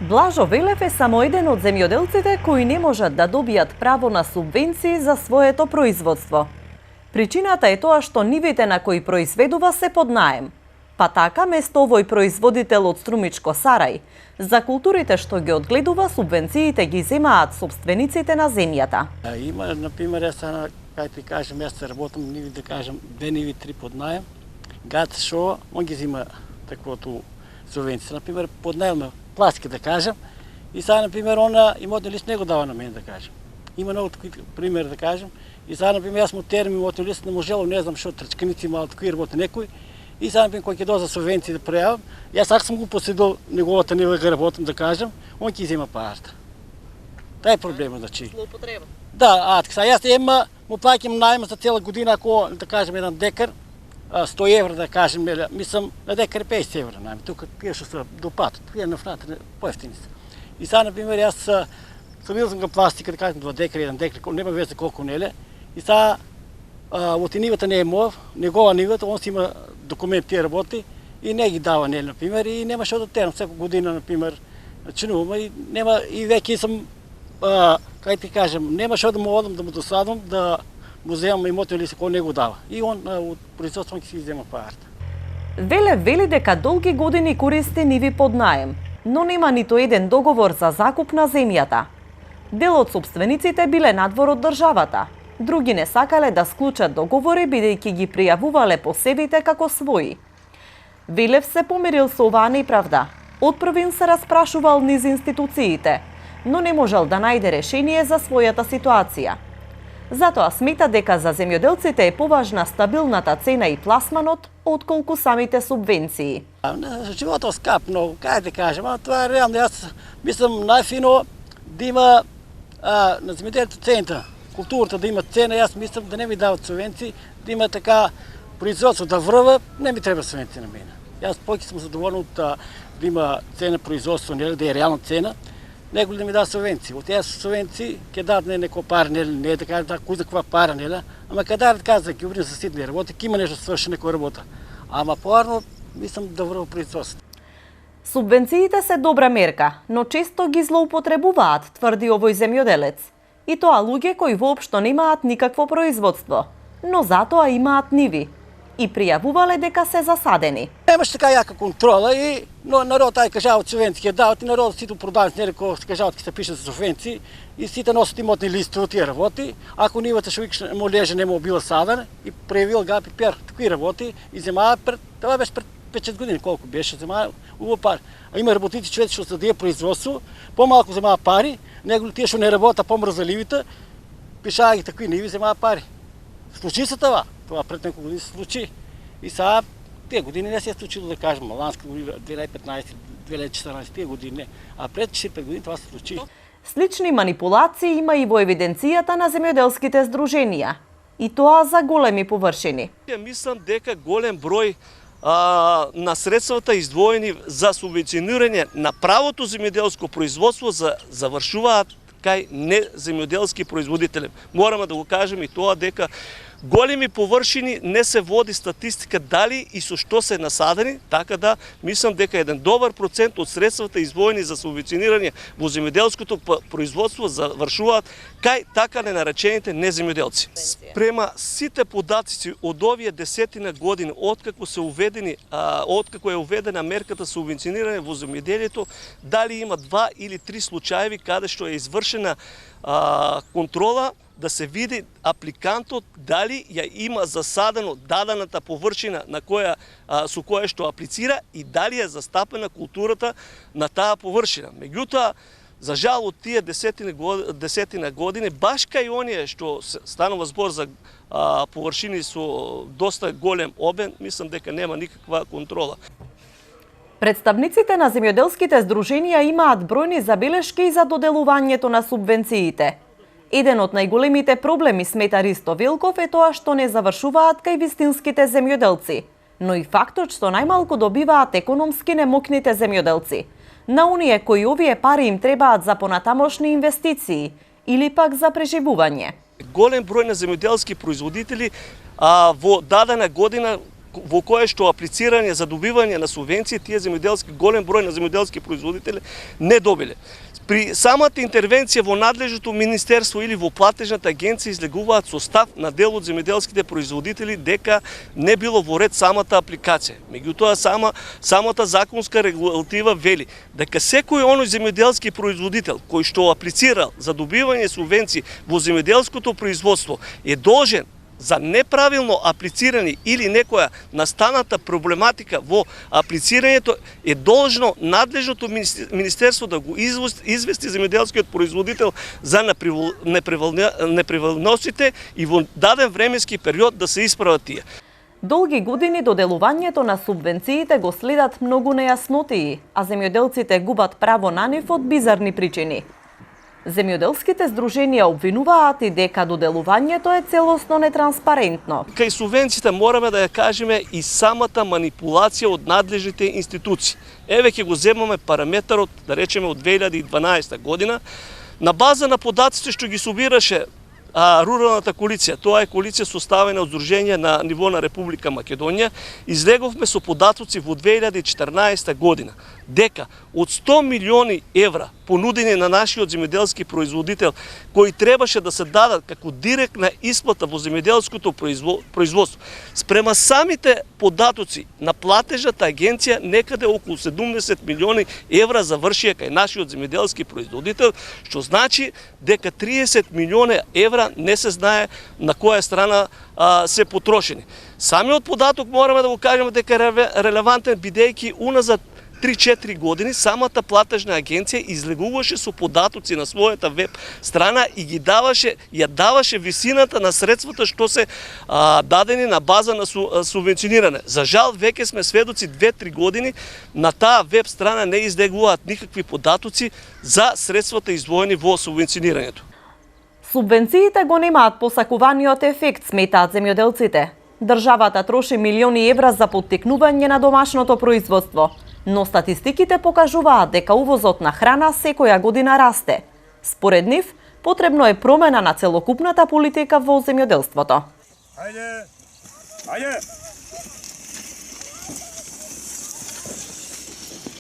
Блажо Велев е само еден од земјоделците кои не можат да добијат право на субвенции за своето производство. Причината е тоа што нивите на кои произведува се под наем. Па така, место овој производител од Струмичко Сарај, за културите што ги одгледува, субвенциите ги земаат собствениците на земјата. Има, например, кај ти кажем, јас работам ниви, да кажем, 2 ниви, 3 под наем. Гад шо, он ги зима таквото субвенција. Например, под наем пластика, да кажем, и сега, например, она имотен лист не го дава на мен, да кажем. Има много такви пример, да кажем. И сега, например, јас му терам имотен лист, не можело, не знам што, трчканици мало такви работи некој. И сега, например, кој ќе дојде за субвенции да пројавам, јас ако сум го поседил неговата нива да работам, да кажем, он ќе зема парата. Тај е проблемот, значи. Злоупотреба. Да, сега јас му плаќам најма за цела година, ако, да кажем, еден декар, 100 евра, да кажем, мислам, на декар 50 евра, најме, тука тие што се допатат, тие на фната поевтини се. И сега, например, јас сабил сум га пластика, да кажем, 2 декара, 1 декар, нема веќе колку неле, и сега, од нивата не е моја, негова нивата, он си има документ тие работи и не ги дава, нели, например, и нема што да терам, секоја година, например, чинувам, и нема, и веќе сум, кај ти кажем, нема што да му одам, да му досадам, да му земам имотен лист кој не го дава. И он од производство ќе си зема парата. Велев вели дека долги години користи ниви под наем, но нема ниту еден договор за закуп на земјата. Дел од собствениците биле надвор од државата. Други не сакале да склучат договори бидејќи ги пријавувале посевите како своји. Велев се помирил со оваа неправда. Отпрвин се распрашувал низ институциите, но не можел да најде решение за својата ситуација. Затоа смета дека за земјоделците е поважна стабилната цена и пласманот отколку самите субвенции. Животот скап многу, кај да кажем, тоа е реално. Јас мислам најфино да има на земјоделците цента, културата да има цена. Јас мислам да не ми дават субвенции, да има така производство да врва, не ми треба субвенции на мене. Јас повеќе сум задоволен од да има цена производство, нели, да е реална цена, него да ми дава субвенции. Од тие субвенции ќе дадат не некоја пара, не да кажат кој за каква пара, нели, ама ќе дадат каза ќе убрим за ситни работи, ќе има нешто сврши некоја работа. Ама поарно мислам да врва производство. Субвенциите се добра мерка, но често ги злоупотребуваат, тврди овој земјоделец. И тоа луѓе кои воопшто немаат никакво производство, но затоа имаат ниви и пријавувале дека се засадени. Немаш така јака контрола и народ ај кажаваат субвенции ќе дават и народот сите продавници нели кои кажаваат ќе се пишат за субвенции и сите носат имотни листови тие работи. Ако нивата што викаш му леже нема била саден и пројавил га пипер такви работи и земаа тоа беше пред 5 години колку беше земаа убава пари. А има работници човек што се даде производство, помалку земаа пари, него тие што не работа помрзаливите, пишаа ги такви ниви земаа пари. Случи се това пред неколку години се случи. И сега тие години не се е случило, да кажем, ланска година 2015, 2014, тие години не. А пред 4-5 години това се случи. Слични манипулации има и во евиденцијата на земјоделските здруженија. И тоа за големи површини. Мислам дека голем број на средствата издвоени за субвенционирање на правото земјоделско производство завршуваат кај неземјоделски производители. Мораме да го кажеме и тоа дека големи површини не се води статистика дали и со што се насадени, така да мислам дека еден добар процент од средствата издвоени за субвенционирање во земјоделското производство завршуваат кај така ненаречените неземјоделци. Спрема сите податици од овие 10 години откако е уведена мерката субвенционирање во земјоделието, дали има 2 или 3 случаеви каде што е извршена контрола да се види апликантот дали ја има засадено дадената површина со која што аплицира и дали е застапена културата на таа површина. Меѓутоа, за жал од тие 10 години, баш кај оние што станува збор за површини со доста голем обем, мислам дека нема никаква контрола. Представниците на земјоделските здруженија имаат бројни забелешки и за доделувањето на субвенциите. Еден од најголемите проблеми, смета Ристо Велков, е тоа што не завршуваат кај вистинските земјоделци, но и фактот што најмалку добиваат економски немокните земјоделци, на оние кои овие пари им требаат за понатамошни инвестиции или пак за преживување. Голем број на земјоделски производители во дадена година во кое што аплицирање за добивање на субвенции тие земјоделски голем број на земјоделски производители не добиле. При самата интервенција во надлежното министерство или во платежната агенција излегуваат состав на дел од земјоделските производители дека не било во ред самата апликација. Меѓутоа самата законска регулатива вели дека секој оној земјоделски производител кој што аплицирал за добивање субвенции во земјоделското производство е должен за неправилно аплицирани или некоја настаната проблематика во аплицирањето е должно надлежното министерство да го извести земјоделскиот производител за неправилностите и во даден временски период да се исправат тие. Долги години доделувањето на субвенциите го следат многу нејаснотии, а земјоделците губат право на нив од бизарни причини. Земјоделските здруженија обвинуваат и дека доделувањето е целосно нетранспарентно. Кај субвенциите мораме да ја кажеме и самата манипулација од надлежните институции. Еве ќе го земаме параметарот, да речеме од 2012 година, на база на податците што ги собираше руралната коалиција, тоа е коалиција составена од здруженија на ниво на Република Македонија, излеговме со податоци во 2014 година дека од 100 милиони евра понудени на нашиот земјоделски производител кои требаше да се дадат како директна исплата во земјоделското производство, спрема самите податоци на платежната агенција некаде околу 70 милиони евра завршија кај нашиот земјоделски производител, што значи дека 30 милиони евра не се знае на која страна се потрошени. Самиот податок мораме да го кажеме дека е релевантен бидејќи уназад 3-4 години самата платежна агенција излегуваше со податоци на својата веб страна и ги даваше висината на средствата што се дадени на база на субвенционирање. За жал, веќе сме сведоци 2-3 години на таа веб страна не излегуваат никакви податоци за средствата издвоени во субвенционирањето. Субвенциите го немаат посакуваниот ефект, сметаат земјоделците. Државата троши милиони евра за поттикнување на домашното производство, но статистиките покажуваат дека увозот на храна секоја година расте. Според нив, потребно е промена на целокупната политика во земјоделството. Ајде!